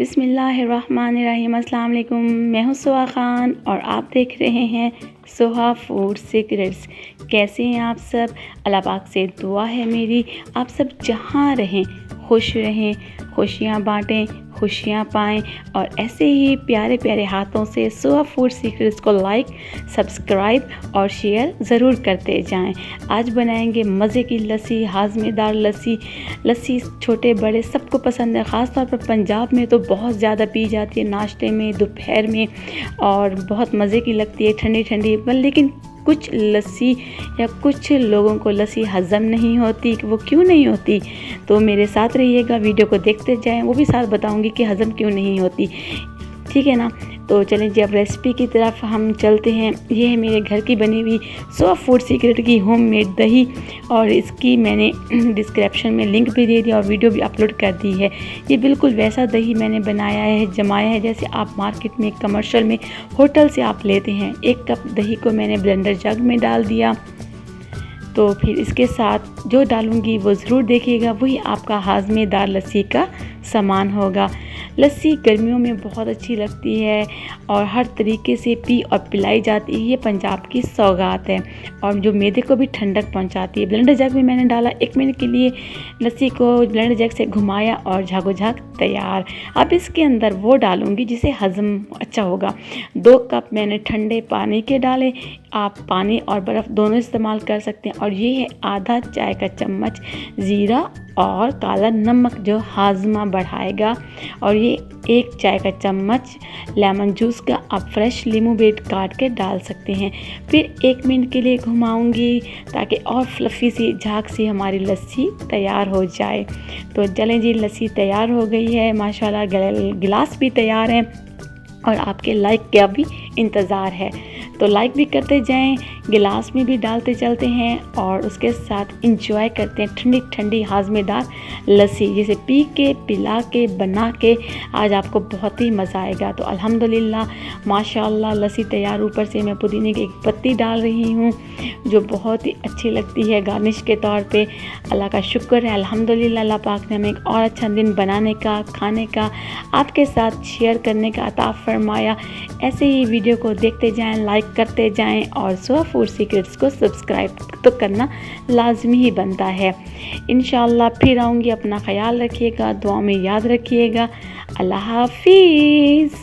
बिस्मिल्लाहिर्रहमानिर्रहीम। अस्सलाम वालेकुम। मैं हूँ सुहा ख़ान और आप देख रहे हैं सुहा फूड सीक्रेट्स। कैसे हैं आप सब? अल्लाह पाक से दुआ है मेरी, आप सब जहाँ रहें खुश रहें, खुशियाँ बाँटें, खुशियाँ पाएँ और ऐसे ही प्यारे प्यारे हाथों से सुहा फूड सीक्रेट्स को लाइक, सब्सक्राइब और शेयर ज़रूर करते जाएं। आज बनाएंगे मज़े की लस्सी, हाज़मेदार लस्सी। लस्सी छोटे बड़े सबको पसंद है, ख़ास तौर पर पंजाब में तो बहुत ज़्यादा पी जाती है, नाश्ते में, दोपहर में, और बहुत मज़े की लगती है ठंडी ठंडी। लेकिन कुछ लस्सी या कुछ लोगों को लस्सी हज़म नहीं होती। वो क्यों नहीं होती? तो मेरे साथ रहिएगा, वीडियो को देखते जाएं, वो भी साथ बताऊंगी कि हज़म क्यों नहीं होती। ठीक है ना? तो चलें जी, अब रेसिपी की तरफ हम चलते हैं। ये है मेरे घर की बनी हुई सुहा फूड सीक्रेट की होममेड दही, और इसकी मैंने डिस्क्रिप्शन में लिंक भी दे दिया और वीडियो भी अपलोड कर दी है। ये बिल्कुल वैसा दही मैंने बनाया है, जमाया है, जैसे आप मार्केट में, कमर्शियल में, होटल से आप लेते हैं। 1 कप दही को मैंने ब्लेंडर जग में डाल दिया। तो फिर इसके साथ जो डालूंगी वो ज़रूर देखिएगा, वही आपका हाज़मेदार लस्सी का सामान होगा। लस्सी गर्मियों में बहुत अच्छी लगती है और हर तरीके से पी और पिलाई जाती है। ये पंजाब की सौगात है और जो मैदे को भी ठंडक पहुंचाती है। ब्लेंडर जग में मैंने डाला, 1 मिनट के लिए लस्सी को ब्लेंडर जग से घुमाया और झागो झाग तैयार। अब इसके अंदर वो डालूंगी जिसे हज़म अच्छा होगा। 2 कप मैंने ठंडे पानी के डाले, आप पानी और बर्फ़ दोनों इस्तेमाल कर सकते हैं। और ये है आधा चाय का चम्मच ज़ीरा और काला नमक जो हाजमा बढ़ाएगा, और ये 1 चाय का चम्मच लेमन जूस का आप फ्रेश नींबू भी काट के डाल सकते हैं। फिर 1 मिनट के लिए घुमाऊंगी ताकि और फ्लफ़ी सी झाग सी हमारी लस्सी तैयार हो जाए। तो चलें जी, लस्सी तैयार हो गई है माशाल्लाह। गिलास भी तैयार है और आपके लाइक का भी इंतज़ार है, तो लाइक भी करते जाएं, गिलास में भी डालते चलते हैं और उसके साथ इंजॉय करते हैं ठंडी ठंडी हाज़मेदार लस्सी, जिसे पी के, पिला के, बना के आज आपको बहुत ही मज़ा आएगा। तो अल्हम्दुलिल्लाह माशाल्लाह लस्सी तैयार। ऊपर से मैं पुदीने की 1 पत्ती डाल रही हूँ जो बहुत ही अच्छी लगती है गार्निश के तौर पे। अल्लाह का शुक्र है, अल्हम्दुलिल्लाह अल्लाह पाक ने हमें एक और अच्छा दिन बनाने का, खाने का, आपके साथ शेयर करने का अता फरमाया। ऐसे ही वीडियो को देखते जाएं, लाइक करते जाएं और सुहा फूड सीक्रेट्स को सब्सक्राइब तो करना लाजमी ही बनता है। इंशाल्लाह फिर आऊँगी। अपना ख्याल रखिएगा, दुआ में याद रखिएगा। अल्लाह हाफिज़।